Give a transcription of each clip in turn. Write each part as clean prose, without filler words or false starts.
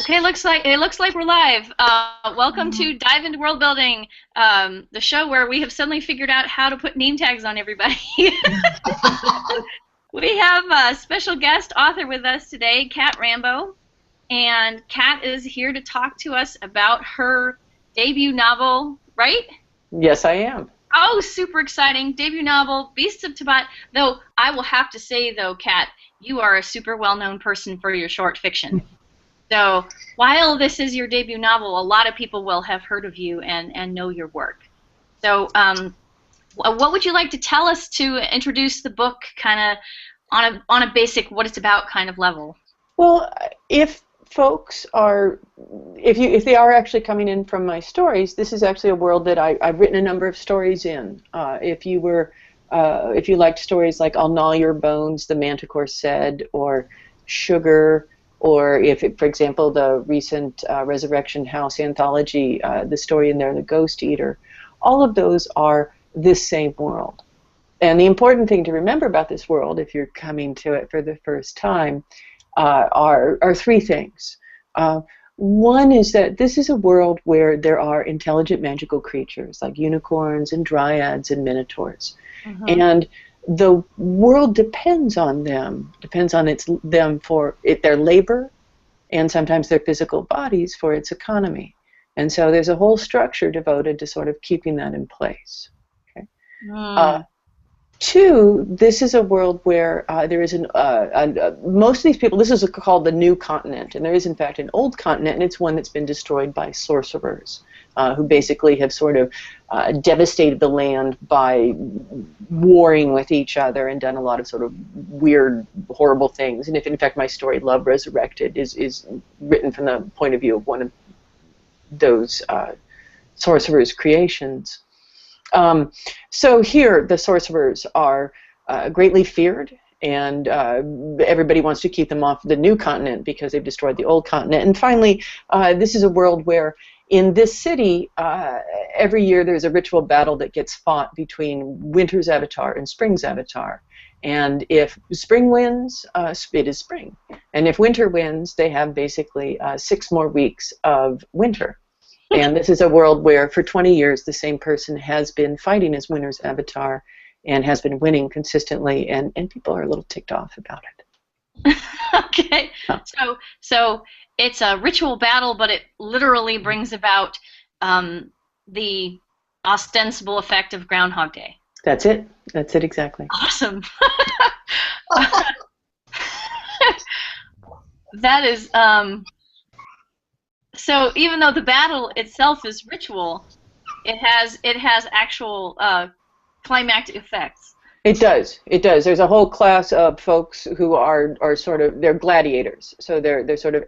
Okay, looks like we're live. Welcome to Dive into World Building, the show where we have suddenly figured out how to put name tags on everybody. We have a special guest author with us today, Cat Rambo, and Cat is here to talk to us about her debut novel, right? Yes, I am. Oh, super exciting. Debut novel, Beasts of Tabat. Though I will have to say, though, Cat, you are a super well-known person for your short fiction. So while this is your debut novel, a lot of people will have heard of you and know your work. So what would you like to tell us to introduce the book kind of on a basic what it's about kind of level? Well, if folks are, if they are actually coming in from my stories, this is actually a world that I've written a number of stories in. If you liked stories like I'll Gnaw Your Bones, The Manticore Said, or Sugar, or if, for example, the recent Resurrection House anthology, the story in there, The Ghost Eater, all of those are this same world. And the important thing to remember about this world, if you're coming to it for the first time, are three things. One is that this is a world where there are intelligent magical creatures like unicorns and dryads and minotaurs. Mm-hmm. And the world depends on them, for their labor and sometimes their physical bodies for its economy. And so there's a whole structure devoted to sort of keeping that in place. Okay. Two, this is a world where there is most of these people, this is called the New Continent, and there is in fact an old continent, and it's one that's been destroyed by sorcerers who basically have sort of devastated the land by warring with each other and done a lot of sort of weird, horrible things. And if in fact my story, Love Resurrected, is written from the point of view of one of those sorcerers' creations. So here, the sorcerers are greatly feared, and everybody wants to keep them off the new continent because they've destroyed the old continent. And finally, this is a world where in this city, every year there's a ritual battle that gets fought between Winter's avatar and Spring's avatar. And if Spring wins, it is spring. And if Winter wins, they have basically 6 more weeks of winter. And this is a world where for 20 years the same person has been fighting as Winter's avatar and has been winning consistently, and people are a little ticked off about it. Okay. So it's a ritual battle, but it literally brings about the ostensible effect of Groundhog Day. That's it. That's it exactly. Awesome. That is... So even though the battle itself is ritual, it has actual climactic effects. It does. It does. There's a whole class of folks who are sort of, they're gladiators. So they're sort of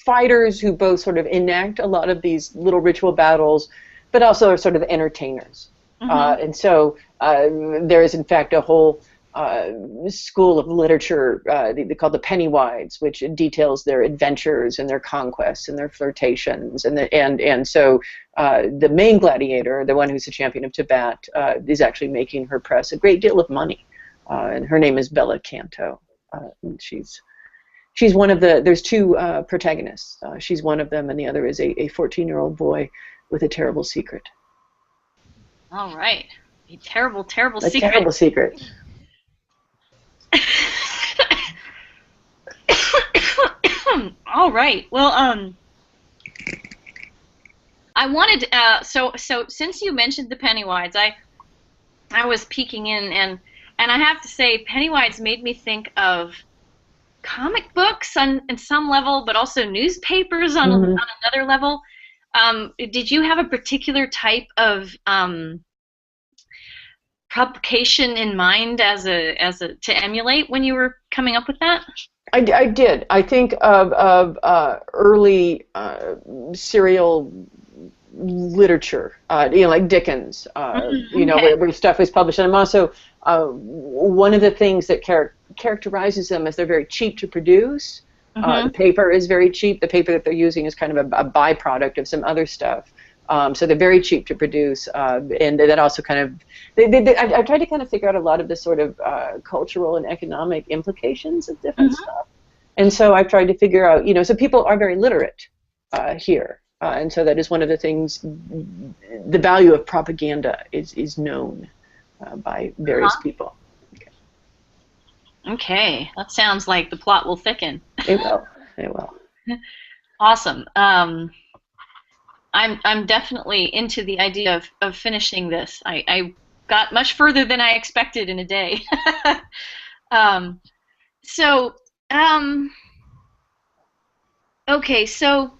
fighters who both sort of enact a lot of these little ritual battles, but also are sort of entertainers. Mm-hmm. And so there is in fact a whole school of literature they call the Pennywides, which details their adventures and their conquests and their flirtations, and so the main gladiator, the one who's the champion of Tabat, is actually making her press a great deal of money, and her name is Bella Canto. She's one of the, there's 2 protagonists. She's one of them, and the other is a 14-year-old boy with a terrible secret. All right, a terrible secret. A terrible secret. All right. Well, I wanted so since you mentioned the Pennywides, I was peeking in, and I have to say Pennywides made me think of comic books on some level, but also newspapers on another level. Did you have a particular type of publication in mind as a to emulate when you were coming up with that? I did. I think of early serial literature, like Dickens, where stuff was published. And I'm also one of the things that characterizes them is they're very cheap to produce. The paper is very cheap. The paper that they're using is kind of a byproduct of some other stuff. So they're very cheap to produce, and that also kind of, I've tried to kind of figure out a lot of the sort of cultural and economic implications of different stuff. And so I've tried to figure out, so people are very literate here. And so that is one of the things, the value of propaganda is known by various people. Okay, that sounds like the plot will thicken. It will. It will. Awesome. I'm definitely into the idea of finishing this. I got much further than I expected in a day. So, okay, so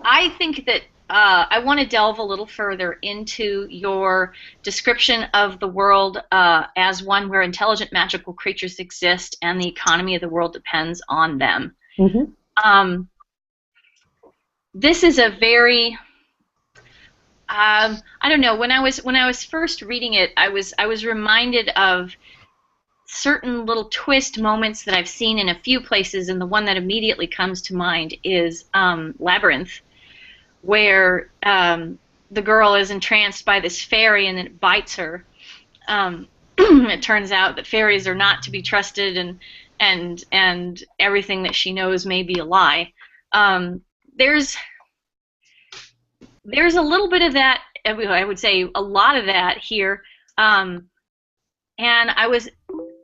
I think that I want to delve a little further into your description of the world as one where intelligent magical creatures exist and the economy of the world depends on them. Mm-hmm. This is a very I don't know. When I was first reading it, I was reminded of certain little twist moments that I've seen in a few places, and the one that immediately comes to mind is Labyrinth, where the girl is entranced by this fairy and then it bites her. It turns out that fairies are not to be trusted, and everything that she knows may be a lie. There's a little bit of that, I would say a lot of that here, and I was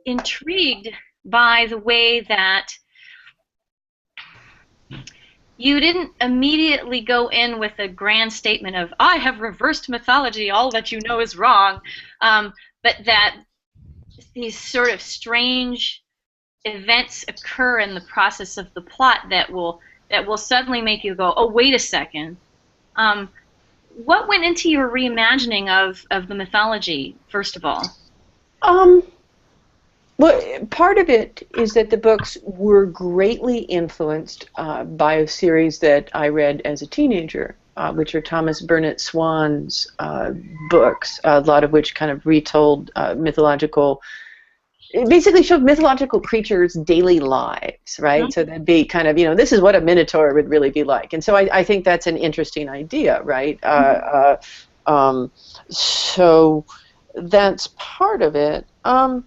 intrigued by the way that you didn't immediately go in with a grand statement of, I have reversed mythology, all that you know is wrong, but that these sort of strange events occur in the process of the plot that will suddenly make you go, oh, wait a second. What went into your reimagining of the mythology, first of all? Well, part of it is that the books were greatly influenced by a series that I read as a teenager, which are Thomas Burnett Swan's books, a lot of which kind of retold mythological. It basically showed mythological creatures' daily lives, right? Mm-hmm. So that'd be kind of, this is what a minotaur would really be like. And so I think that's an interesting idea, right? So that's part of it. I'm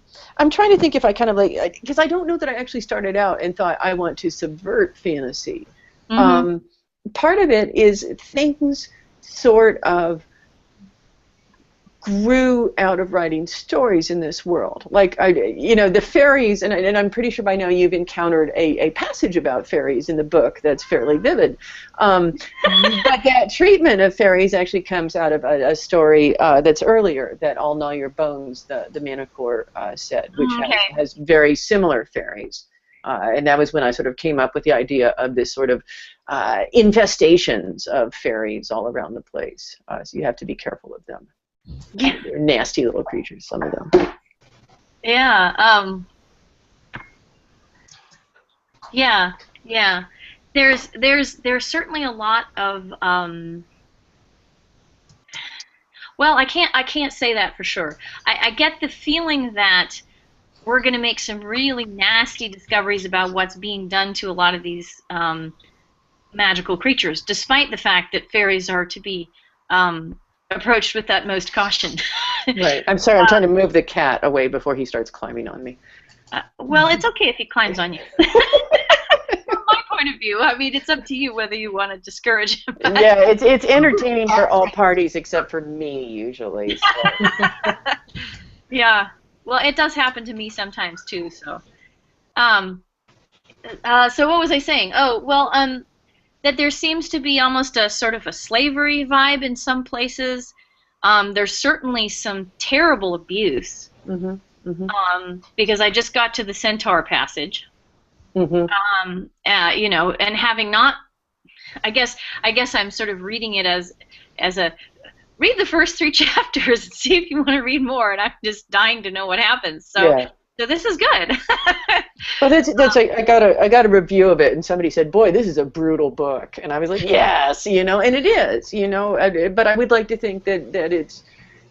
trying to think if I kind of because I don't know that I actually started out and thought I want to subvert fantasy. Mm-hmm. Part of it is things sort of grew out of writing stories in this world. Like, the fairies, and I'm pretty sure by now you've encountered a passage about fairies in the book that's fairly vivid. But that treatment of fairies actually comes out of a story that's earlier, that I'll Gnaw Your Bones, the Manticore said, which has very similar fairies. And that was when I sort of came up with the idea of this sort of infestations of fairies all around the place. So you have to be careful of them. They're nasty little creatures, some of them. Yeah. Yeah. There's certainly a lot of well, I can't say that for sure. I get the feeling that we're going to make some really nasty discoveries about what's being done to a lot of these magical creatures, despite the fact that fairies are to be approached with utmost caution. Right. I'm sorry, I'm trying to move the cat away before he starts climbing on me. Well, it's okay if he climbs on you. From my point of view, I mean, it's up to you whether you want to discourage him. Yeah, it's entertaining for all parties except for me, usually. So. Yeah. Well, it does happen to me sometimes, too, so. So what was I saying? Oh, well, that there seems to be almost a sort of a slavery vibe in some places. There's certainly some terrible abuse. Mm-hmm. Mm-hmm. Because I just got to the centaur passage. Mm-hmm. And having not, I guess I'm sort of reading it as a read the first 3 chapters and see if you want to read more, and I'm just dying to know what happens. So. Yeah. So this is good. Well, I got a review of it, and somebody said, "Boy, this is a brutal book," and I was like, "Yes, and it is, But I would like to think that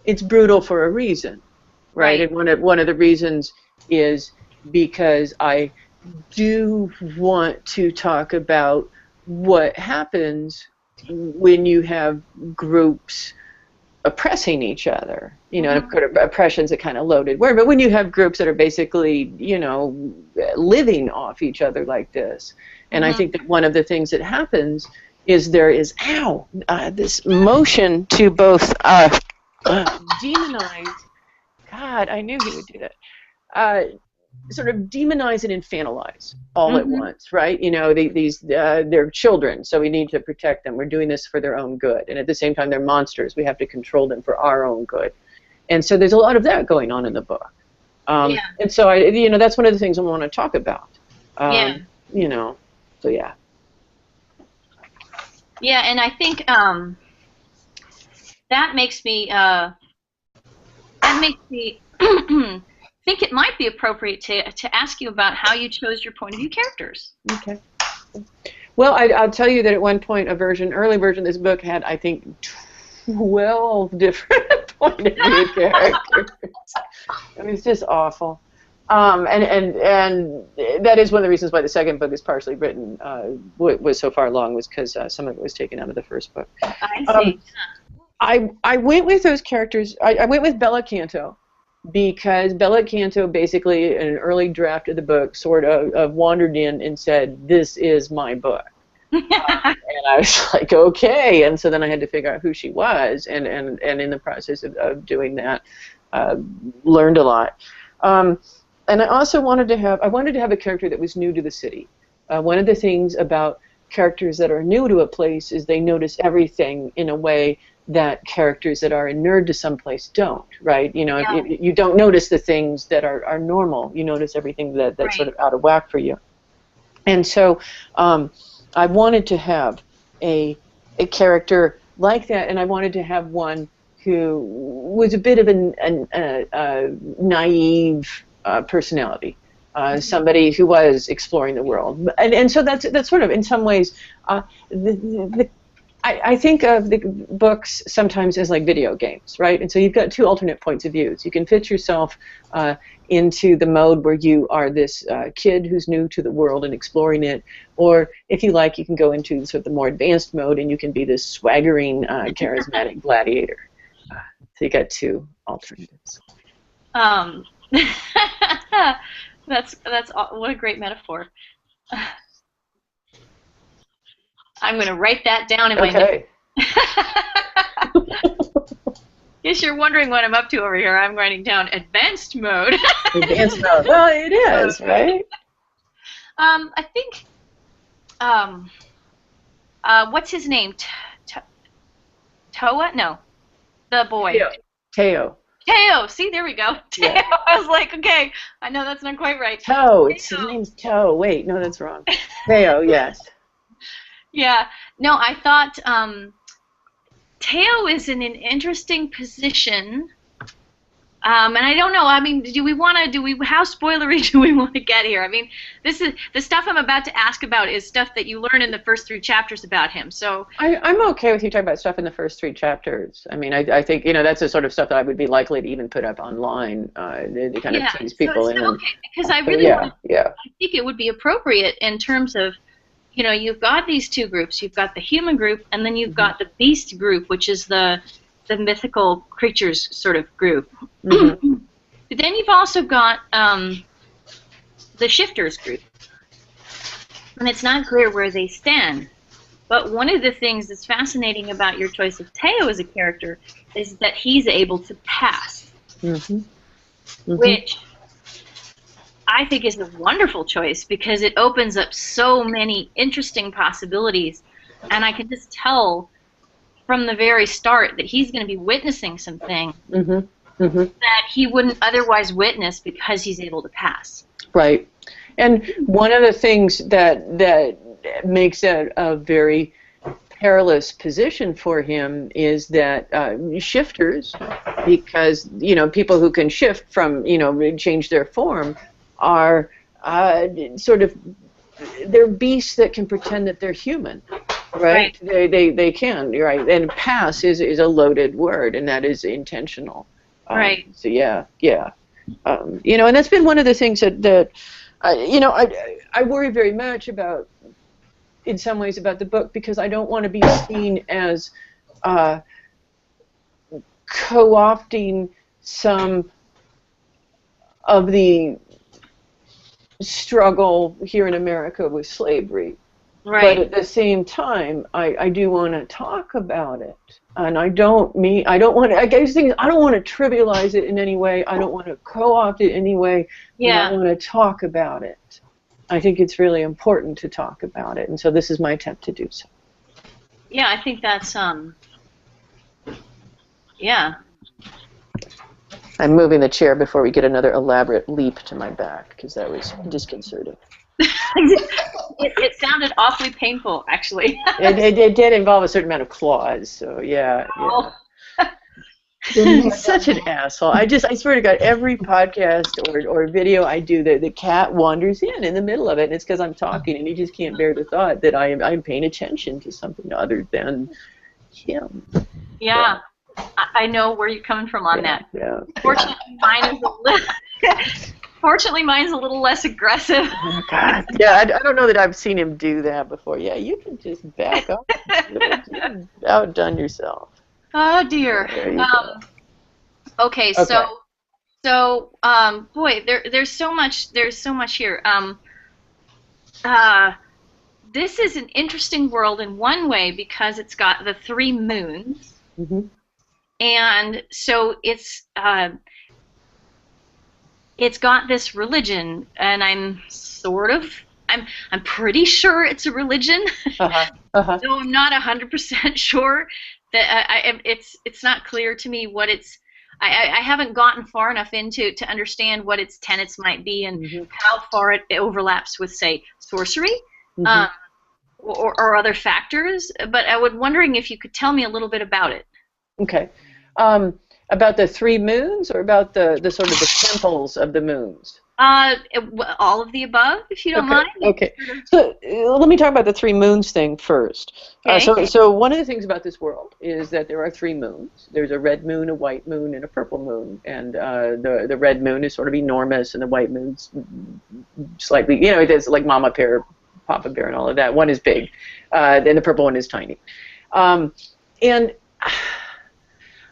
it's brutal for a reason, right? And one of the reasons is because I do want to talk about what happens when you have groups oppressing each other, you know, and oppression's a kind of loaded word, but when you have groups that are basically, you know, living off each other like this, and I think that one of the things that happens is there is, this motion to both demonize, God, I knew he would do that, sort of demonize and infantilize all at once, right? You know, they're children, so we need to protect them. We're doing this for their own good, and at the same time, they're monsters. We have to control them for our own good, and so there's a lot of that going on in the book. And so you know, that's one of the things I want to talk about. You know, so yeah. Yeah, and I think that makes me think it might be appropriate to ask you about how you chose your point of view characters. Okay. Well, I'll tell you that at one point, early version of this book had, I think, 12 different point of view characters. I mean, it's just awful. And that is one of the reasons why the second book is partially written, was so far along, was because some of it was taken out of the first book. I see. I went with those characters. I went with Bella Canto because Bella Canto basically, in an early draft of the book, sort of wandered in and said, "This is my book." And I was like, okay. And so then I had to figure out who she was, and in the process of doing that, learned a lot. And I also wanted to have a character that was new to the city. One of the things about characters that are new to a place is they notice everything in a way that characters that are inured to someplace don't, right? You know, you don't notice the things that are normal. You notice everything that's sort of out of whack for you. And so I wanted to have a character like that, and I wanted to have one who was a bit of a naive personality, somebody who was exploring the world, and so that's sort of, in some ways, I think of the books sometimes as like video games, right? And so you've got two alternate points of views. You can fit yourself into the mode where you are this kid who's new to the world and exploring it, or if you like, you can go into sort of the more advanced mode and you can be this swaggering, charismatic gladiator. So you got two alternatives. That's what a great metaphor. I'm going to write that down in my notes. Guess you're wondering what I'm up to over here. I'm writing down advanced mode. Advanced mode. Well, it is, right? I think, what's his name? Toa? No. The boy. Teo. Teo. See, there we go. Teo. Yeah. I was like, okay, I know that's not quite right. Toe. His name's Toe. Wait, no, that's wrong. Teo, yes. Yeah. No, I thought Teo is in an interesting position. And I don't know. I mean, how spoilery do we want to get here? I mean, this is the stuff I'm about to ask about is stuff that you learn in the first 3 chapters about him. So I'm okay with you talking about stuff in the first 3 chapters. I mean, I think, you know, that's the sort of stuff that I would be likely to even put up online to kind of tease people in. Okay, because I really I think it would be appropriate in terms of, you know, you've got these 2 groups. You've got the human group, and then you've got the beast group, which is the mythical creatures sort of group. But then you've also got the shifters group. And it's not clear where they stand. But one of the things that's fascinating about your choice of Teo as a character is that he's able to pass. Which I think is a wonderful choice because it opens up so many interesting possibilities. And I can just tell from the very start that he's going to be witnessing something that he wouldn't otherwise witness because he's able to pass. Right. And one of the things that makes it a very perilous position for him is that shifters, because, you know, people who can shift from, you know, change their form are sort of, they're beasts that can pretend that they're human. Right? They can, right? And pass is a loaded word, and that is intentional. Right. So yeah. You know, and that's been one of the things that you know, I worry very much about, in some ways, about the book, because I don't want to be seen as co-opting some of the struggle here in America with slavery. Right. But at the same time, I do want to talk about it. And I don't want to, I guess things, I don't want to trivialize it in any way. I don't want to co-opt it in any way. Yeah. I want to talk about it. I think it's really important to talk about it. And so this is my attempt to do so. Yeah, I think that's, yeah. I'm moving the chair before we get another elaborate leap to my back, because that was disconcerting. It sounded awfully painful, actually. it did involve a certain amount of claws, so yeah. Oh. He's such an asshole. I swear to God, every podcast or video I do, the cat wanders in the middle of it, and it's because I'm talking, and he just can't bear the thought that I'm paying attention to something other than him. Yeah. I know where you're coming from on that. Yeah. Fortunately, mine's a little less aggressive. Oh, God. Yeah, I don't know that I've seen him do that before. Yeah, you can just back up. You've outdone yourself. Oh dear. Okay, so boy, there's so much here. This is an interesting world in one way because it's got the 3 moons. Mm-hmm. And so it's got this religion, and I'm pretty sure it's a religion. Though I'm not 100% sure that it's not clear to me what it's. I haven't gotten far enough into to understand what its tenets might be and how far it overlaps with, say, sorcery or other factors. But I was wondering if you could tell me a little bit about it. Okay. About the 3 moons, or about the sort of the temples of the moons? All of the above, if you don't mind. Okay. So let me talk about the 3 moons thing first. Okay. So one of the things about this world is that there are 3 moons. There's a red moon, a white moon, and a purple moon. And the red moon is sort of enormous, and the white moon's slightly, it is like Mama Bear, Papa Bear, and all of that. One is big, and the purple one is tiny. And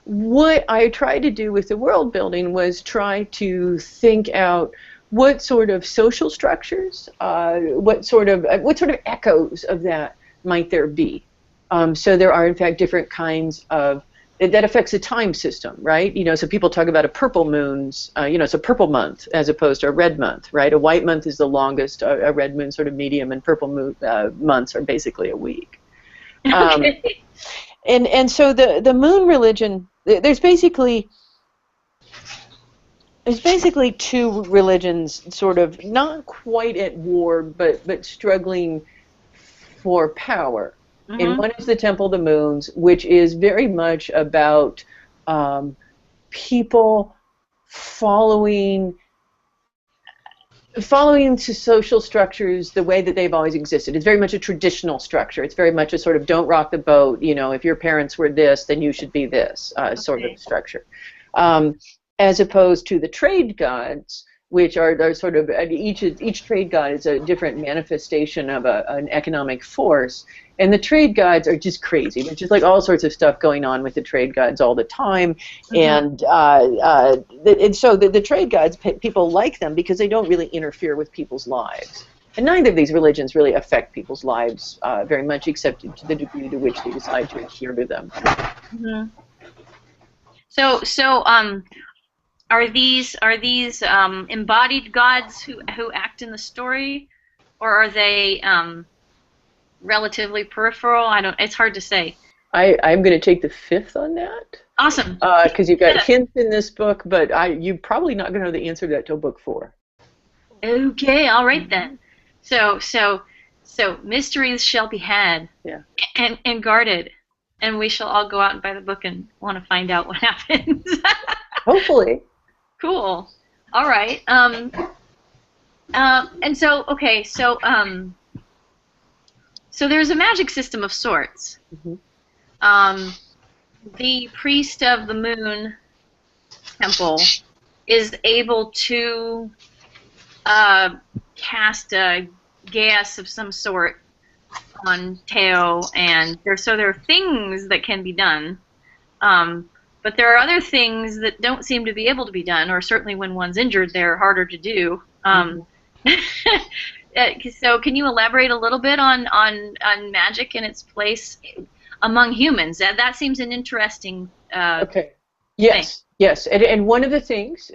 what I tried to do with the world building was try to think out what sort of social structures, what sort of echoes of that might there be. So there are in fact different kinds of that affects the time system, right? So people talk about a purple moon's, it's a purple month as opposed to a red month, right? A white month is the longest, a red moon sort of medium, and purple moon months are basically a week. And so the moon religion, there's basically 2 religions sort of not quite at war, but struggling for power. And one is the Temple of the Moons, which is very much about people following to social structures the way that they've always existed. It's very much a traditional structure. It's very much a sort of don't rock the boat, if your parents were this, then you should be this sort of structure. As opposed to the trade gods, which are sort of, each trade god is a different manifestation of an economic force. And the trade gods are just crazy. There's just like all sorts of stuff going on with the trade gods all the time. And so the trade gods, people like them because they don't really interfere with people's lives. And neither of these religions really affect people's lives very much, except to the degree to which they decide to adhere to them. So are these embodied gods who act in the story, or are they relatively peripheral? It's hard to say. I'm going to take the 5th on that. Awesome. Because you've got hints in this book, but you're probably not going to know the answer to that till book 4. Okay, all right then. So mysteries shall be had, and guarded, and we shall all go out and buy the book and want to find out what happens. Hopefully. Cool. All right. And so so there's a magic system of sorts. The priest of the moon temple is able to cast a gas of some sort on Teo, and there are things that can be done. but there are other things that don't seem to be able to be done, or certainly when one's injured, they're harder to do. So can you elaborate a little bit on magic and its place among humans? That seems an interesting Okay. Yes. thing. Yes. And one of the things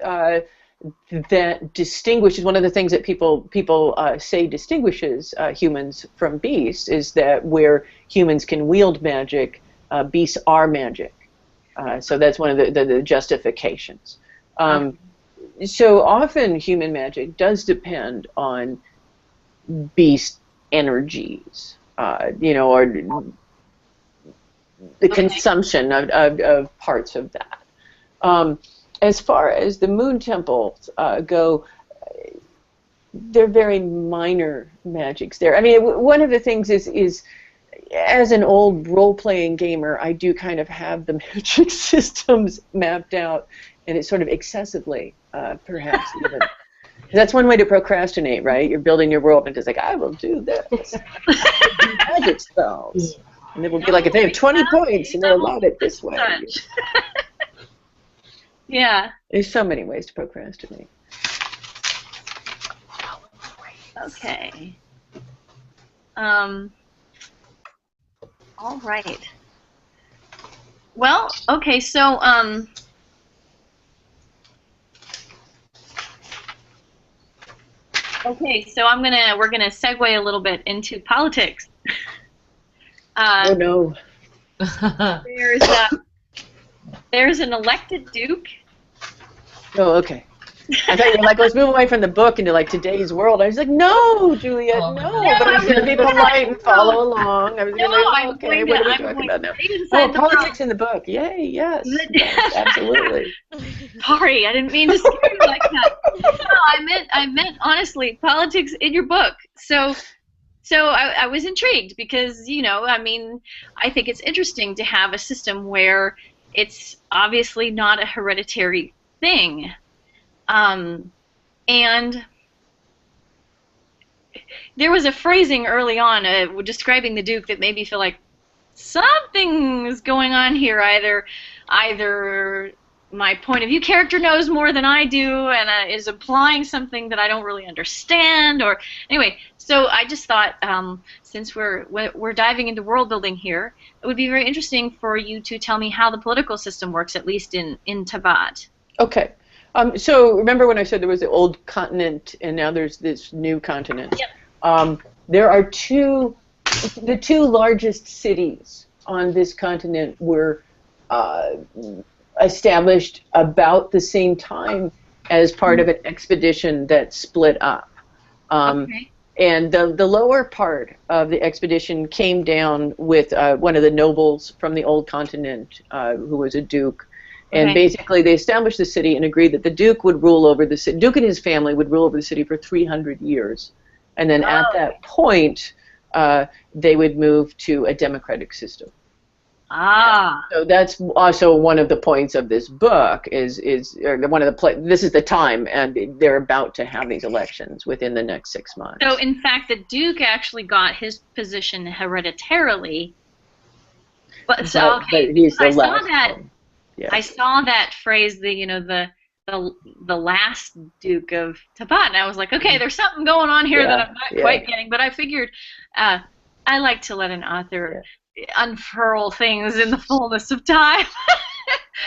that distinguishes, one of the things that people say distinguishes humans from beasts is that where humans can wield magic, beasts are magic. So that's one of the justifications. So often human magic does depend on beast energies, or the consumption of parts of that. As far as the moon temples go, they're very minor magics there. I mean, one of the things is as an old role-playing gamer, I do kind of have the magic systems mapped out, and it's sort of excessively, perhaps even. That's one way to procrastinate, right? You're building your world, and it's like, I will do this. Magic spells. And it will be like, if they have 20 points, and they're allotted this way. Yeah. There's so many ways to procrastinate. Okay. All right. Well, okay, so we're gonna segue a little bit into politics. Oh no. There's an elected duke. Oh, okay. I thought you were like, let's move away from the book into like today's world. I was like, no, Juliet, no. But I was going to be polite and follow along. I was going to okay, what are we talking about now? Oh, politics in the book. Yay, yes. Yes, absolutely. Sorry, I didn't mean to scare you like that. No, I meant honestly, politics in your book. So I was intrigued because, I think it's interesting to have a system where it's obviously not a hereditary thing. And there was a phrasing early on describing the Duke that made me feel like something's going on here. Either my point of view character knows more than I do and is implying something that I don't really understand. Or anyway, so I just thought, since we're diving into world building here, it would be very interesting for you to tell me how the political system works, at least in Tabat. Okay. So remember when I said there was the old continent and now there's this new continent? Yep. There are the two largest cities on this continent were established about the same time as part of an expedition that split up. Okay. And the lower part of the expedition came down with one of the nobles from the old continent who was a duke. And basically they established the city and agreed that the Duke would rule over the city. Duke and his family would rule over the city for 300 years. And then at that point, they would move to a democratic system. Ah. So that's also one of the points of this book this is the time, and they're about to have these elections within the next 6 months. So in fact, the Duke actually got his position hereditarily. But he's the last one. Yes. I saw that phrase, the last Duke of Tabat, and I was like, okay, there's something going on here that I'm not quite getting. But I figured I like to let an author unfurl things in the fullness of time.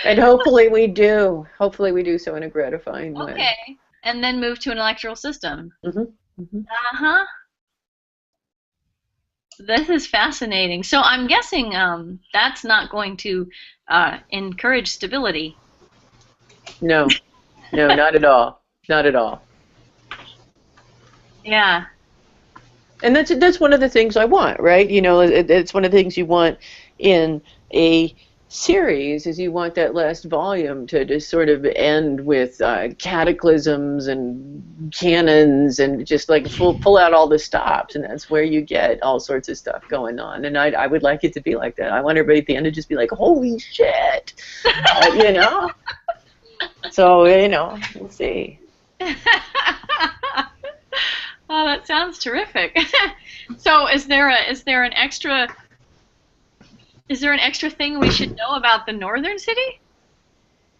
And hopefully we do. Hopefully we do so in a gratifying way. Okay, and then move to an electoral system. Mm-hmm. Mm-hmm. Uh-huh. This is fascinating. So I'm guessing that's not going to encourage stability. No, not at all. Not at all. Yeah. And that's one of the things I want, right? It's one of the things you want in a series is you want that last volume to just sort of end with cataclysms and cannons and just like pull out all the stops, and that's where you get all sorts of stuff going on. And I would like it to be like that. I want everybody at the end to just be like, holy shit, So we'll see. Oh, that sounds terrific. So is there an extra thing we should know about the northern city?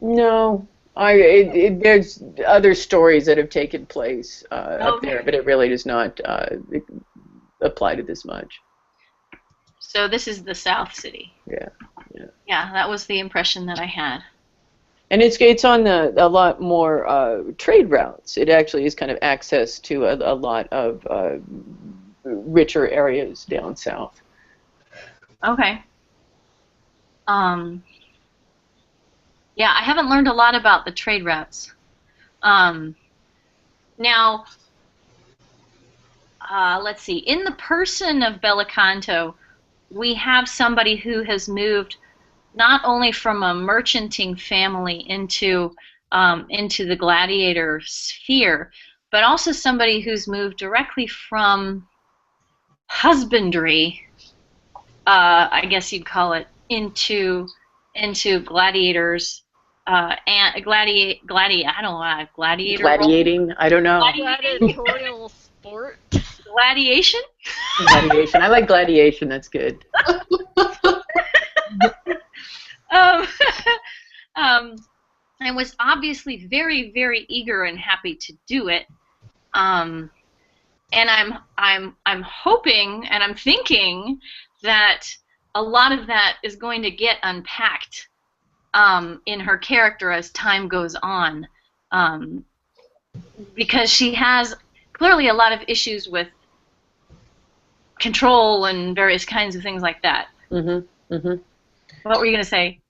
No, there's other stories that have taken place up Okay. there, but it really does not apply to this much. So this is the South City. Yeah, yeah. Yeah, that was the impression that I had. And it's on a lot more trade routes. It actually is kind of access to a lot of richer areas down south. Okay. Yeah, I haven't learned a lot about the trade routes. Now, let's see. In the person of Belicanto, we have somebody who has moved not only from a merchanting family into the gladiator sphere, but also somebody who's moved directly from husbandry, I guess you'd call it, into gladiators and I don't know, gladiator Gladiating? I don't know. Gladiatorial sport. gladiation. Gladiation. I like gladiation. That's good. um, and was obviously very, very eager and happy to do it. And I'm hoping and I'm thinking that a lot of that is going to get unpacked in her character as time goes on, because she has clearly a lot of issues with control and various kinds of things like that. Mm-hmm. Mm-hmm. What were you going to say?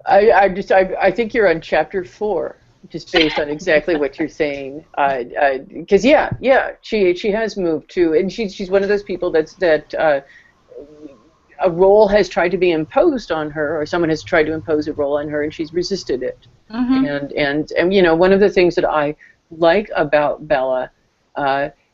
I think you're on chapter 4, just based on exactly what you're saying. Because she has moved too, and she's one of those people that a role has tried to be imposed on her, or someone has tried to impose a role on her, and she's resisted it. Mm-hmm. And you know, one of the things that I like about Bella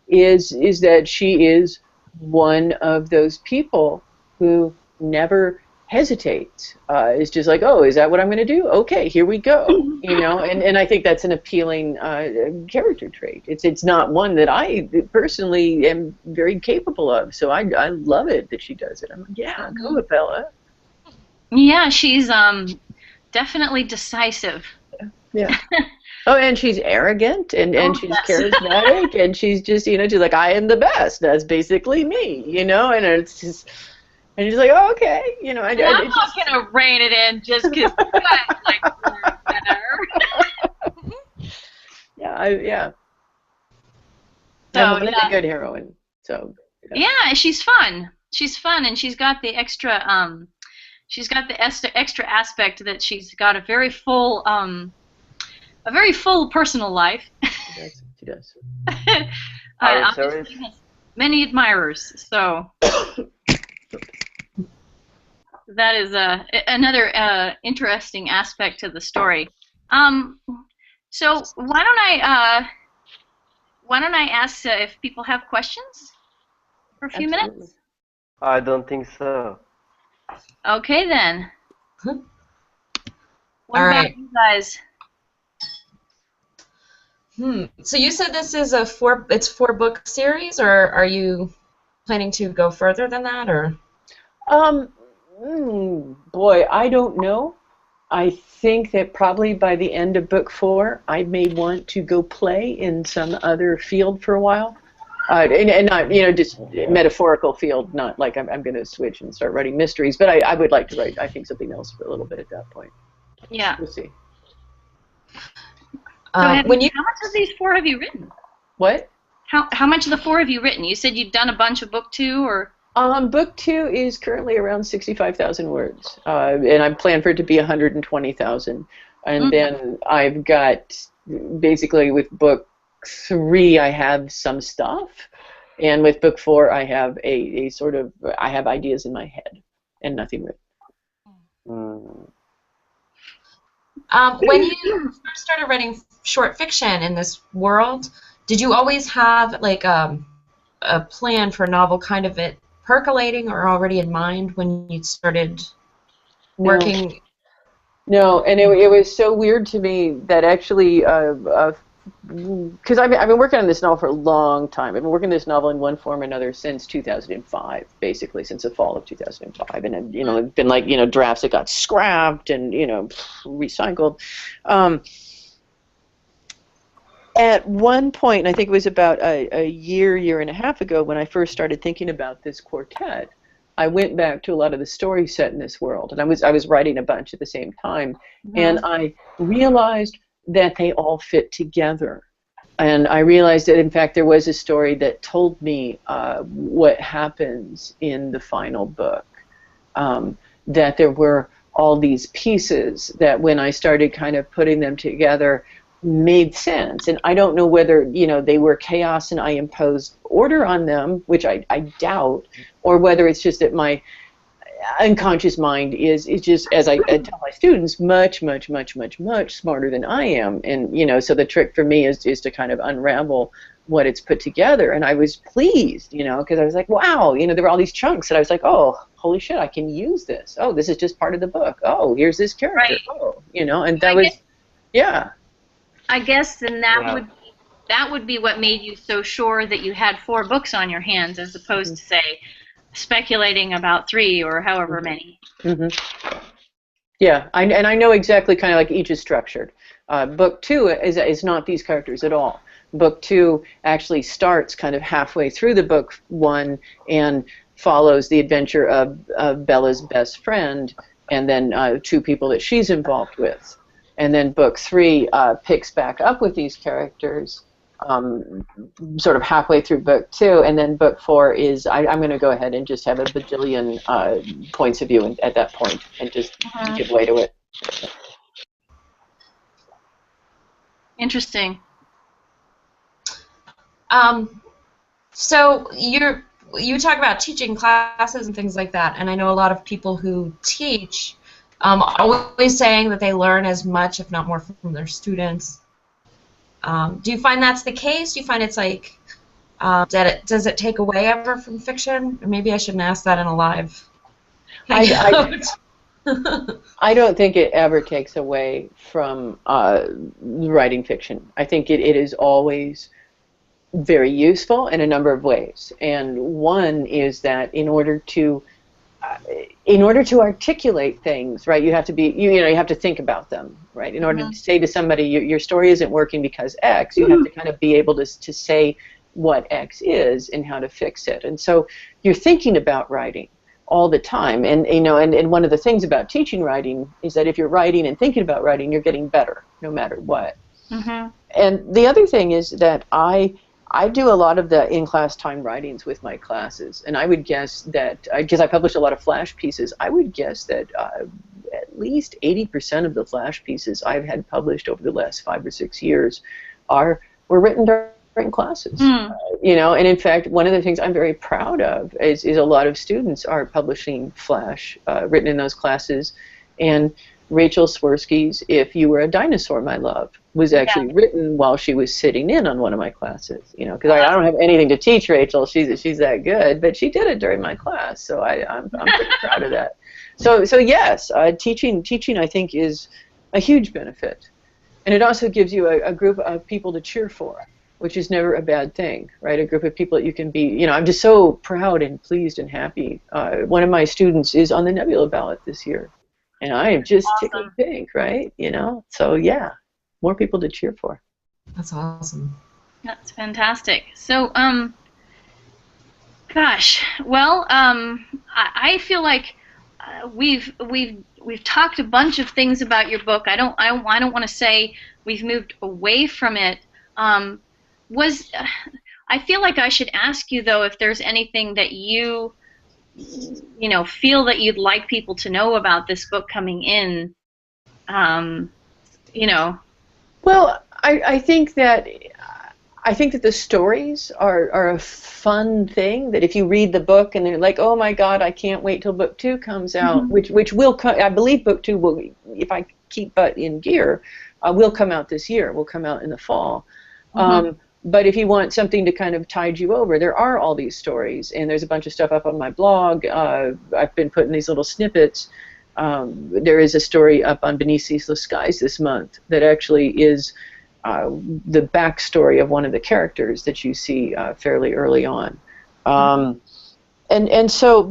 is that she is one of those people who never hesitates. It's just like, oh, is that what I'm going to do? Okay, here we go. You know, and I think that's an appealing character trait. It's not one that I personally am very capable of. So I love it that she does it. I'm like, yeah, go with Bella. Yeah, she's definitely decisive. Yeah. Oh, and she's arrogant, and she's charismatic, and she's just, you know, she's like, I am the best. That's basically me, you know, and it's just. And she's like, oh, okay, you know. I'm not gonna rein it in just because you guys like her better. Yeah. So, I'm a good heroine. So. Yeah, she's fun. She's fun, and she's got the extra extra aspect that she's got a very full personal life. She does. Obviously has many admirers, so. That is another interesting aspect to the story. So why don't I ask if people have questions for a few minutes? I don't think so. Okay then. What All about right. you guys? So you said this is a 4-book series, or are you planning to go further than that, or? Boy, I don't know. I think that probably by the end of book 4, I may want to go play in some other field for a while, and not, you know, just metaphorical field. Not like I'm going to switch and start writing mysteries, but I would like to write, I think, something else for a little bit at that point. Yeah. We'll see. So how much of these 4 have you written? What? How much of the 4 have you written? You said you'd done a bunch of book 2, or? Book 2 is currently around 65,000 words, and I'm planned for it to be 120,000. And then I've got, basically with book 3, I have some stuff, and with book 4, I have a sort of, I have ideas in my head and nothing written. When you first started writing short fiction in this world, did you always have like a plan for a novel kind of it percolating or already in mind when you started working? No, and it was so weird to me that actually because I've been working on this novel for a long time. I've been working on this novel in one form or another since 2005, basically since the fall of 2005, and you know, it's been like, you know, drafts that got scrapped and, you know, recycled. At one point, and I think it was about a year and a half ago, when I first started thinking about this quartet, I went back to a lot of the stories set in this world, and I was writing a bunch at the same time, and I realized that they all fit together. And I realized that, in fact, there was a story that told me what happens in the final book, that there were all these pieces that when I started kind of putting them together made sense. And I don't know whether, you know, they were chaos and I imposed order on them, which I doubt, or whether it's just that my unconscious mind is just, as I tell my students, much smarter than I am. And, you know, so the trick for me is to kind of unravel what it's put together. And I was pleased, you know, because I was like, wow, you know, there were all these chunks that I was like, oh, holy shit, I can use this. Oh, this is just part of the book. Oh, here's this character. Right. Oh, you know, and that was, yeah. I guess then that would be what made you so sure that you had 4 books on your hands, as opposed to, say, speculating about 3 or however many. Yeah, and I know exactly kind of like each is structured. Book 2 is not these characters at all. Book 2 actually starts kind of halfway through the book 1 and follows the adventure of Bella's best friend and then 2 people that she's involved with. And then book 3 picks back up with these characters sort of halfway through book 2, and then book 4 is, I'm going to go ahead and just have a bajillion points of view at that point and just give way to it. Interesting. So you talk about teaching classes and things like that, and I know a lot of people who teach always saying that they learn as much, if not more, from their students. Do you find that's the case? Do you find it's like, does it take away ever from fiction? Or maybe I shouldn't ask that in a live hangout. I don't think it ever takes away from writing fiction. I think it is always very useful in a number of ways. And one is that in order to articulate things, right, you have to be, you have to think about them, right? In order to say to somebody, your story isn't working because X, you have to kind of be able to say what X is and how to fix it. And so you're thinking about writing all the time. And, and one of the things about teaching writing is that if you're writing and thinking about writing, you're getting better no matter what. And the other thing is that I do a lot of the in-class time writings with my classes, and I would guess that, because I publish a lot of flash pieces, I would guess that at least 80% of the flash pieces I've had published over the last 5 or 6 years were written during classes. And in fact, one of the things I'm very proud of is a lot of students are publishing flash written in those classes, and Rachel Swirsky's "If You Were a Dinosaur, My Love" was actually written while she was sitting in on one of my classes. Because I don't have anything to teach Rachel; she's that good, but she did it during my class, so I'm pretty proud of that. So yes, teaching I think is a huge benefit, and it also gives you a group of people to cheer for, which is never a bad thing, right? A group of people that you can be. I'm just so proud and pleased and happy. One of my students is on the Nebula ballot this year. And I am just tickled pink, right? So yeah, more people to cheer for. That's awesome. That's fantastic. So, gosh, well, I feel like we've talked a bunch of things about your book. I don't want to say we've moved away from it. I feel like I should ask you though if there's anything that you feel that you'd like people to know about this book coming in, Well, I think that the stories are a fun thing. That if you read the book and they're like, oh my God, I can't wait till book 2 comes out, which will come. I believe book 2 will, if I keep butt in gear, will come out this year. Will come out in the fall. But if you want something to kind of tide you over, there are all these stories, and there's a bunch of stuff up on my blog. I've been putting these little snippets. There is a story up on Beneath Ceaseless Skies this month that actually is the backstory of one of the characters that you see fairly early on. And so,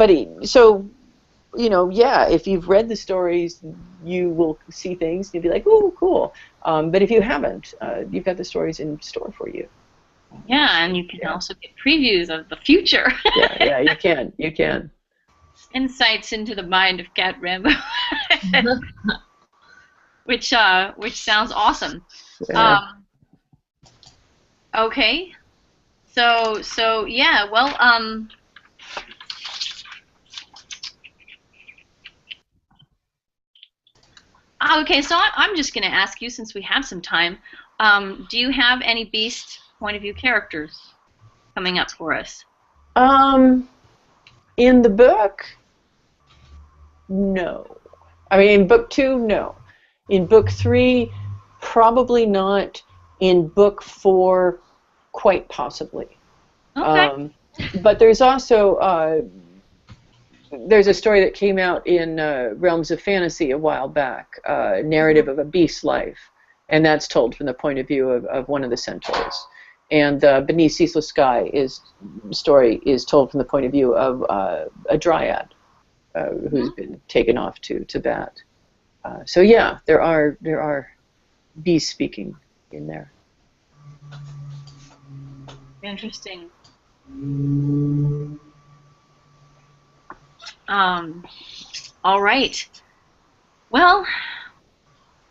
yeah, if you've read the stories, you will see things and you'll be like, "Ooh, cool." But if you haven't, you've got the stories in store for you. Yeah, and you can also get previews of the future. Yeah, you can. Insights into the mind of Cat Rambo, which sounds awesome. Yeah. Okay, so yeah, well, okay, so I'm just going to ask you, since we have some time, do you have any Beast point of view characters coming up for us? In the book, no. I mean, in book 2, no. In book 3, probably not. In book 4, quite possibly. Okay. But there's also there's a story that came out in Realms of Fantasy a while back, a narrative of a beast's life, and that's told from the point of view of one of the centaurs. And Beneath Ceaseless Sky story is told from the point of view of a dryad who's been taken off to Tabat. So yeah, there are beasts speaking in there. Interesting. All right. Well,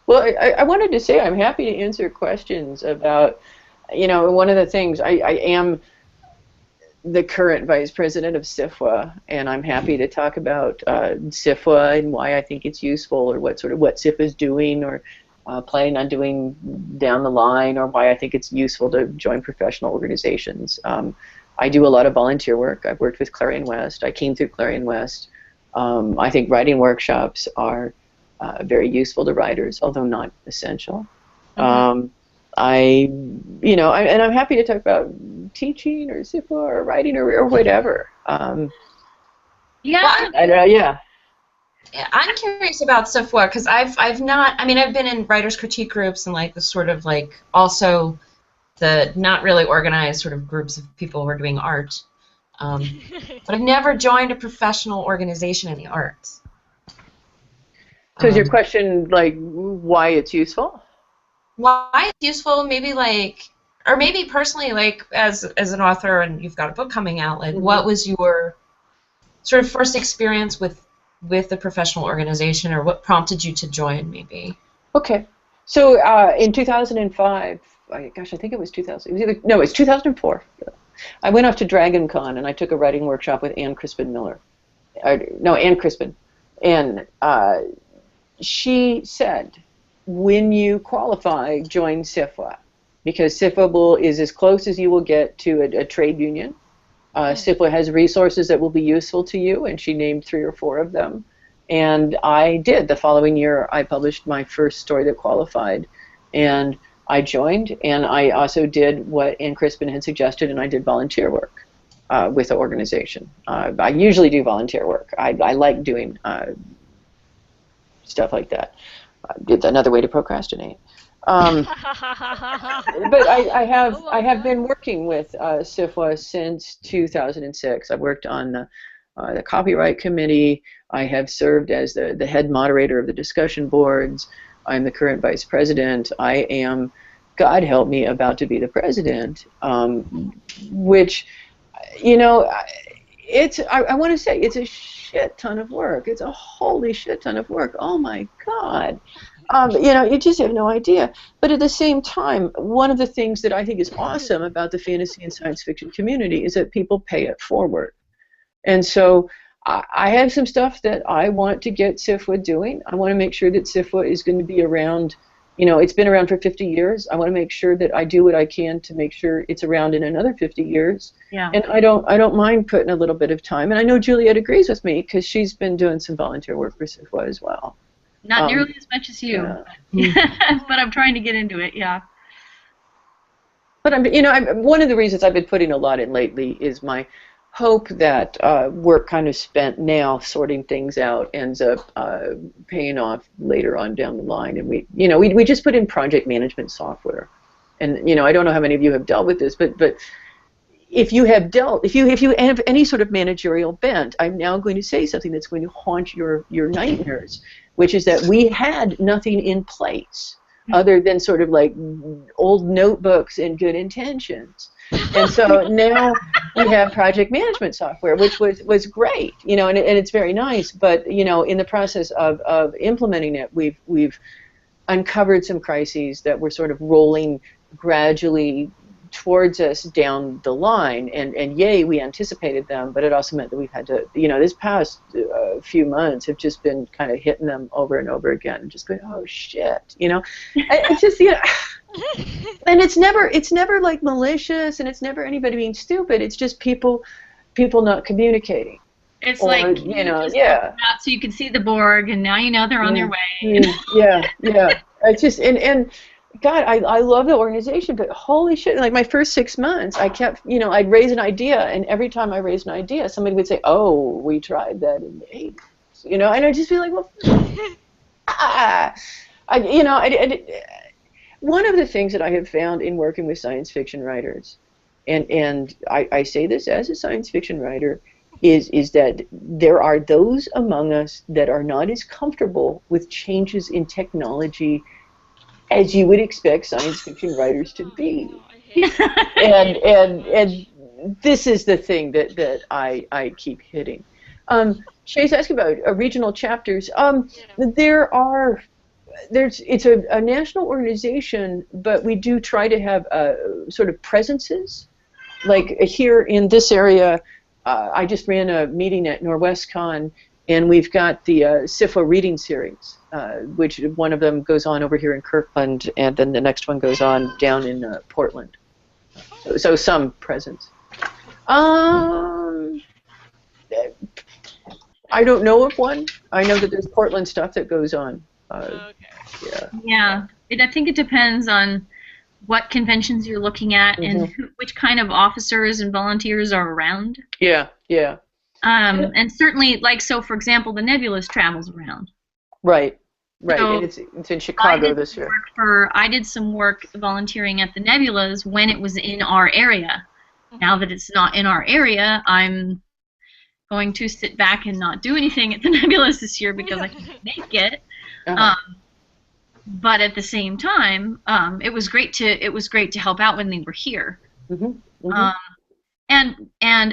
I wanted to say I'm happy to answer questions about, one of the things, I am the current vice president of SIFWA, and I'm happy to talk about SIFWA and why I think it's useful, or what SIFWA is doing, or planning on doing down the line, or why I think it's useful to join professional organizations. I do a lot of volunteer work. I've worked with Clarion West. I came through Clarion West. I think writing workshops are very useful to writers, although not essential. And I'm happy to talk about teaching or SIFWA or writing or whatever. Yeah, I'm curious about SIFWA because I've been in writers' critique groups and like the sort of like also the not really organized sort of groups of people who are doing art. But I've never joined a professional organization in the arts. So is your question like why it's useful? Why it's useful? Maybe like, or maybe personally, like as an author, and you've got a book coming out. Like, what was your sort of first experience with the professional organization, or what prompted you to join? Maybe. Okay, so in 2005, I think it was 2000. It's 2004. I went off to Dragon Con and I took a writing workshop with Ann Crispin Miller. Ann Crispin. And she said, when you qualify, join SIFWA, because SIFWA is as close as you will get to a trade union. SIFWA has resources that will be useful to you, and she named 3 or 4 of them. And I did. The following year, I published my first story that qualified, and I joined, and I also did what Ann Crispin had suggested, and I did volunteer work with the organization. I usually do volunteer work. I like doing stuff like that. It's another way to procrastinate. But I have been working with SIFWA since 2006. I've worked on the copyright committee. I have served as the head moderator of the discussion boards. I'm the current vice president. I am, God help me, about to be the president, which, I want to say it's a shit ton of work. It's a holy shit ton of work. Oh my God. You just have no idea. But at the same time, one of the things that I think is awesome about the fantasy and science fiction community is that people pay it forward. And so I have some stuff that I want to get SIFWA doing. I want to make sure that SIFWA is going to be around. It's been around for 50 years. I want to make sure that I do what I can to make sure it's around in another 50 years. Yeah. And I don't mind putting a little bit of time. And I know Juliet agrees with me because she's been doing some volunteer work for SIFWA as well. Not nearly as much as you, but I'm trying to get into it. Yeah. But one of the reasons I've been putting a lot in lately is my hope that work kind of spent now sorting things out ends up paying off later on down the line. And we just put in project management software, and I don't know how many of you have dealt with this, but if you have any sort of managerial bent, I'm now going to say something that's going to haunt your nightmares, which is that we had nothing in place other than sort of like old notebooks and good intentions. And so now we have project management software, which was great, and it's very nice. But in the process of implementing it, we've uncovered some crises that were sort of rolling gradually towards us down the line, and yay, we anticipated them, but it also meant that we've had to, this past few months have just been kind of hitting them over and over again, just going, oh shit, it's just, and it's never like malicious, and it's never anybody being stupid, it's just people not communicating. It's or, like, yeah. So you can see the Borg, and now they're on their way. Yeah. It's just, and God, I love the organization, but holy shit, like my first 6 months, I kept, I'd raise an idea, and every time I raised an idea, somebody would say, oh, we tried that in the 80s, and I'd just be like, well, one of the things that I have found in working with science fiction writers, and I say this as a science fiction writer, is that there are those among us that are not as comfortable with changes in technology as you would expect science fiction writers to be. And this is the thing that I keep hitting. Shay's asking about regional chapters. It's a national organization, but we do try to have sort of presences. Like here in this area, I just ran a meeting at NorwestCon, and we've got the SIFO reading series, which one of them goes on over here in Kirkland, and then the next one goes on down in Portland. So some presence. I don't know of one. I know that there's Portland stuff that goes on. Yeah. I think it depends on what conventions you're looking at and which kind of officers and volunteers are around. Yeah. And certainly, so for example, the Nebulous travels around. Right. So and it's in Chicago this year. I did some work volunteering at the Nebulas when it was in our area. Now that it's not in our area, I'm going to sit back and not do anything at the Nebulas this year because I can't make it. But at the same time, it was great to help out when they were here. And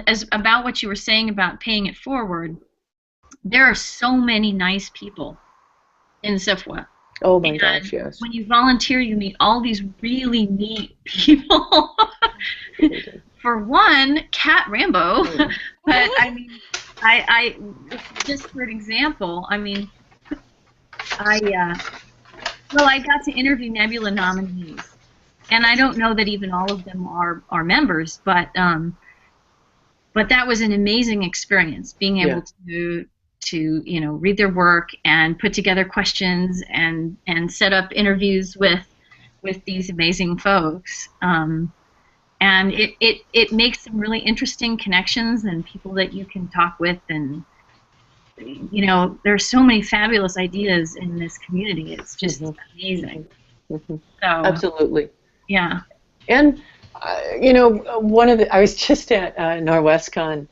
as about what you were saying about paying it forward, there are so many nice people in SIFWA. Oh my gosh, yes. When you volunteer, you meet all these really neat people. For one, Cat Rambo. But I mean, I just for an example, I mean, I got to interview Nebula nominees, and I don't know that even all of them are members, but that was an amazing experience, being able to read their work and put together questions and set up interviews with these amazing folks. And it makes some really interesting connections and people that you can talk with, and there's so many fabulous ideas in this community. It's just amazing. So, absolutely. Yeah. And I was just at NorwestCon,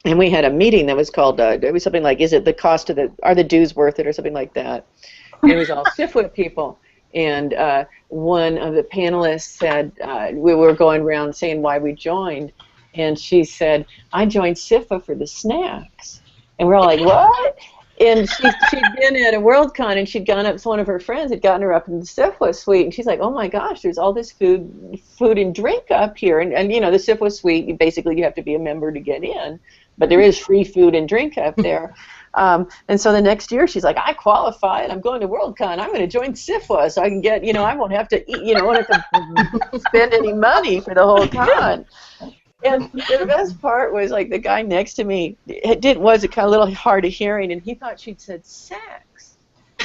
and we had a meeting that was called, it was something like, are the dues worth it, or something like that. And it was all SIFWA people. And one of the panelists said, we were going around saying why we joined, and she said, I joined SIFWA for the snacks. And we're all like, what? And she'd been at a Worldcon, and she'd gone up, so one of her friends had gotten her up in the SIFWA suite, and she's like, oh my gosh, there's all this food and drink up here. And the SIFWA suite, you have to be a member to get in, but there is free food and drink up there. And so the next year, she's like, I qualify, and I'm going to Worldcon. I'm going to join SIFWA so I can get, I won't have to eat, I won't have to spend any money for the whole con. And the best part was, like, the guy next to me, it was a kind of little hard of hearing, and he thought she'd said sex.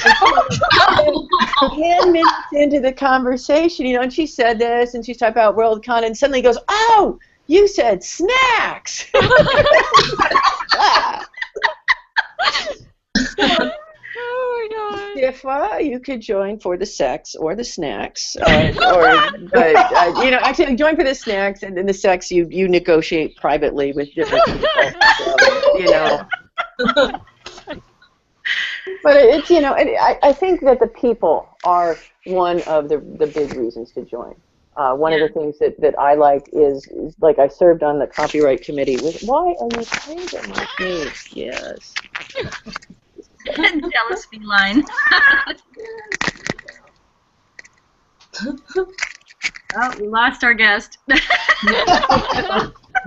And 10 minutes into the conversation, and she said this, and she's talking about Worldcon, and suddenly goes, oh, you said snacks. Oh my God. SIFWA, you could join for the sex or the snacks, actually join for the snacks, and then the sex you negotiate privately with different people. So, But it's I think that the people are one of the big reasons to join. One of the things that I like is like I served on the copyright committee with. Why are you crazy like me? Yes. Jealous feline. Oh, we lost our guest.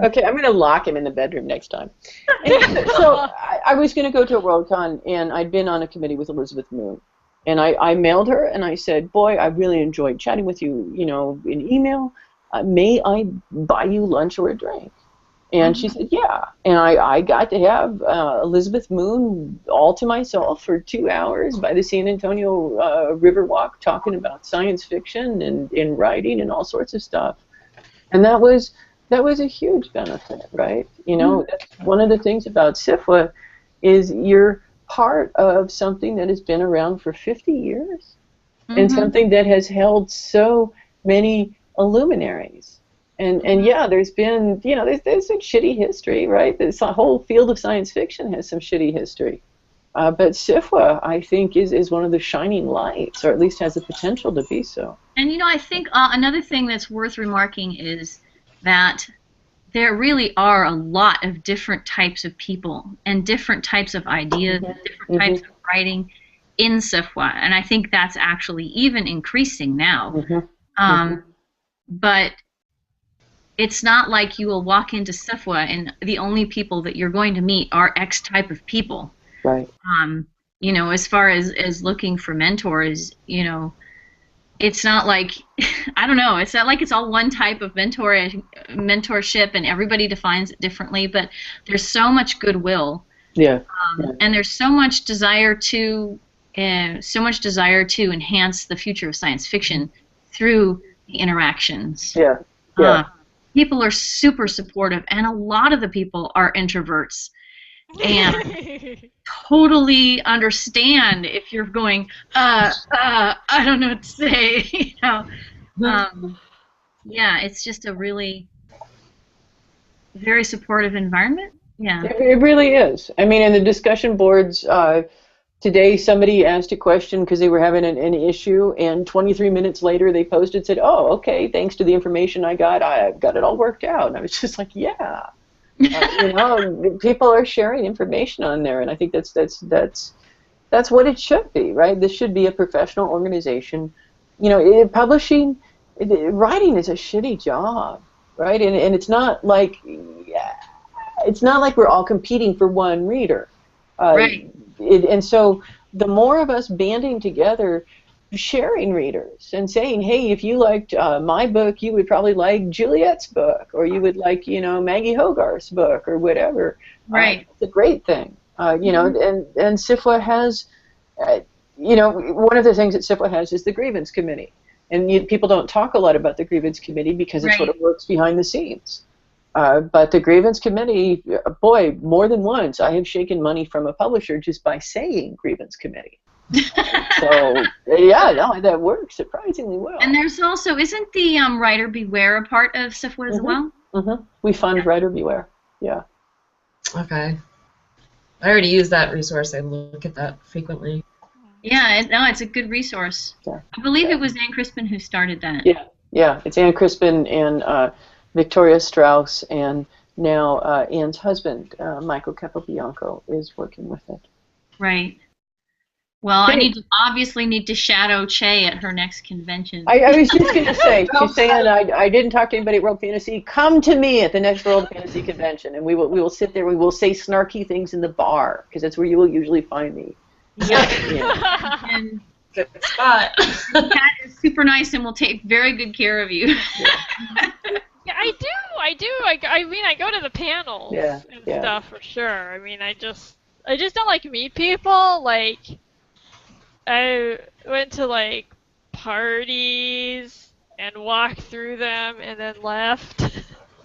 Okay, I'm going to lock him in the bedroom next time. And so I was going to go to a Worldcon, and I'd been on a committee with Elizabeth Moon. And I mailed her, and I said, boy, I really enjoyed chatting with you, in email. May I buy you lunch or a drink? And she said, yeah. And I got to have Elizabeth Moon all to myself for 2 hours by the San Antonio Riverwalk talking about science fiction and writing and all sorts of stuff. And that was a huge benefit, right? That's one of the things about SIFWA is you're part of something that has been around for 50 years and something that has held so many luminaries. And yeah, there's been, there's some shitty history, right? This whole field of science fiction has some shitty history. But SIFWA, I think, is one of the shining lights, or at least has the potential to be so. And, I think another thing that's worth remarking is that there really are a lot of different types of people and different types of ideas, different types of writing in SIFWA. And I think that's actually even increasing now. But it's not like you will walk into SIFWA and the only people that you're going to meet are X type of people. Right. As far as looking for mentors, it's not like, I don't know, it's not like it's all one type of mentorship and everybody defines it differently, but there's so much goodwill. Yeah. And there's so much desire to enhance the future of science fiction through the interactions. Yeah. People are super supportive, and a lot of the people are introverts. And totally understand if you're going, I don't know what to say, yeah, it's just a really very supportive environment. Yeah. It really is. I mean, in the discussion boards, today somebody asked a question because they were having an issue, and 23 minutes later they posted, said, oh, okay, thanks to the information I've got it all worked out. And I was just like, yeah. People are sharing information on there, and I think that's what it should be, right? This should be a professional organization. Publishing, writing is a shitty job, right? And it's not like we're all competing for one reader, right? And so the more of us banding together, sharing readers and saying, hey, if you liked my book, you would probably like Juliet's book, or you would like, Maggie Hogarth's book, or whatever. Right. It's a great thing. And SIFWA has, one of the things that SIFWA has is the grievance committee. And people don't talk a lot about the grievance committee because it sort of works behind the scenes. But the grievance committee, boy, more than once, I have shaken money from a publisher just by saying grievance committee. So yeah, no, that works surprisingly well. And there's also, isn't the Writer Beware a part of SIFWA as well? We fund Writer Beware. Yeah. Okay. I already use that resource. I look at that frequently. Yeah, it's a good resource. Yeah. I believe it was Ann Crispin who started that. Yeah, it's Ann Crispin and Victoria Strauss, and now Ann's husband, Michael Capobianco, is working with it. Right. Well, I obviously need to shadow Che at her next convention. I was just going to say, she's saying I didn't talk to anybody at World Fantasy. Come to me at the next World Fantasy convention, and we will sit there. We will say snarky things in the bar, because that's where you will usually find me. Yeah. And good spot. Cat is super nice and will take very good care of you. Yeah, I do. I mean, I go to the panels and stuff for sure. I mean, I just don't like meet people. Like, I went to like parties and walked through them and then left.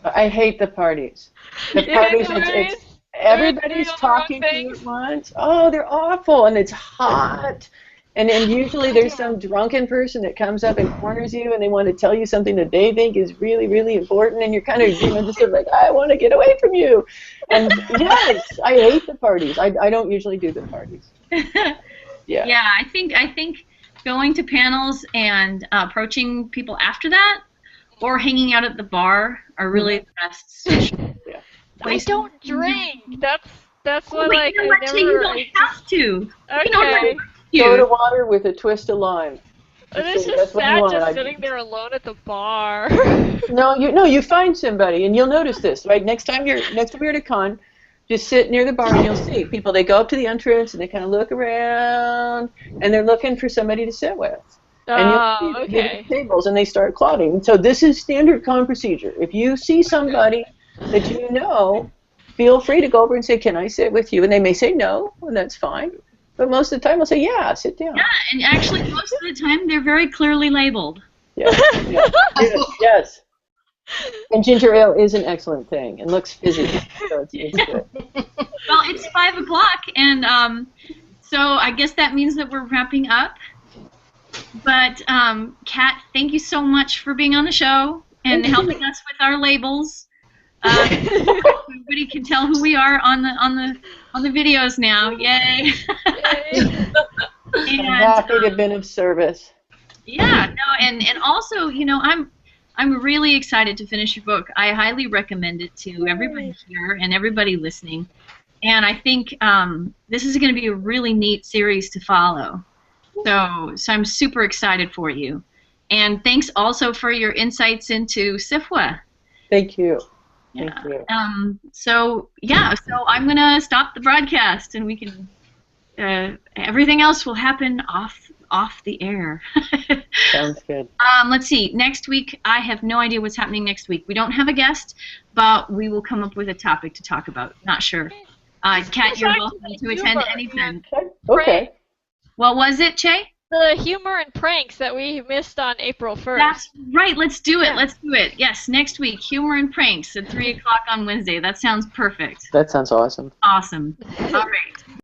I hate the parties. The parties, everybody's talking to you at once. Oh, they're awful, and it's hot, And usually there's some drunken person that comes up and corners you, and they want to tell you something that they think is really, really important, and you're kind of, just sort of like, I want to get away from you. And yes, I hate the parties. I don't usually do the parties. Yeah. Yeah, I think going to panels and approaching people after that, or hanging out at the bar, are really the best social. Yeah. I don't drink. That's what like I never. You don't have to. Okay. Soda water with a twist of lime. It's just sad just sitting there alone at the bar. No, you find somebody, and you'll notice this, right? Next time you're at a con, just sit near the bar, and you'll see people. They go up to the entrance, and they kind of look around, and they're looking for somebody to sit with. And you'll see them at tables, and they start clotting. So this is standard con procedure. If you see somebody that you know, feel free to go over and say, "Can I sit with you?" And they may say no, and that's fine. But most of the time, I'll say, yeah, sit down. Yeah, and actually, most of the time, they're very clearly labeled. Yeah. Yes. And ginger ale is an excellent thing and looks fizzy, so it's good. Well, it's 5 o'clock, and so I guess that means that we're wrapping up. But, Cat, thank you so much for being on the show and helping us with our labels. Everybody can tell who we are on the videos now. Yay! I'm happy to have been of service. Yeah, no, and also, I'm really excited to finish your book. I highly recommend it to everybody here and everybody listening. And I think this is going to be a really neat series to follow. So I'm super excited for you. And thanks also for your insights into SIFWA. Thank you. Yeah. Thank you. So I'm going to stop the broadcast, and we can everything else will happen off the air. Sounds good. Let's see. Next week, I have no idea what's happening next week. We don't have a guest, but we will come up with a topic to talk about. Not sure. Kat, you're welcome to attend anytime. Okay. What was it, Che? The humor and pranks that we missed on April 1st. That's right. Let's do it. Let's do it. Yes, next week, humor and pranks at 3 o'clock on Wednesday. That sounds perfect. That sounds awesome. Awesome. All right.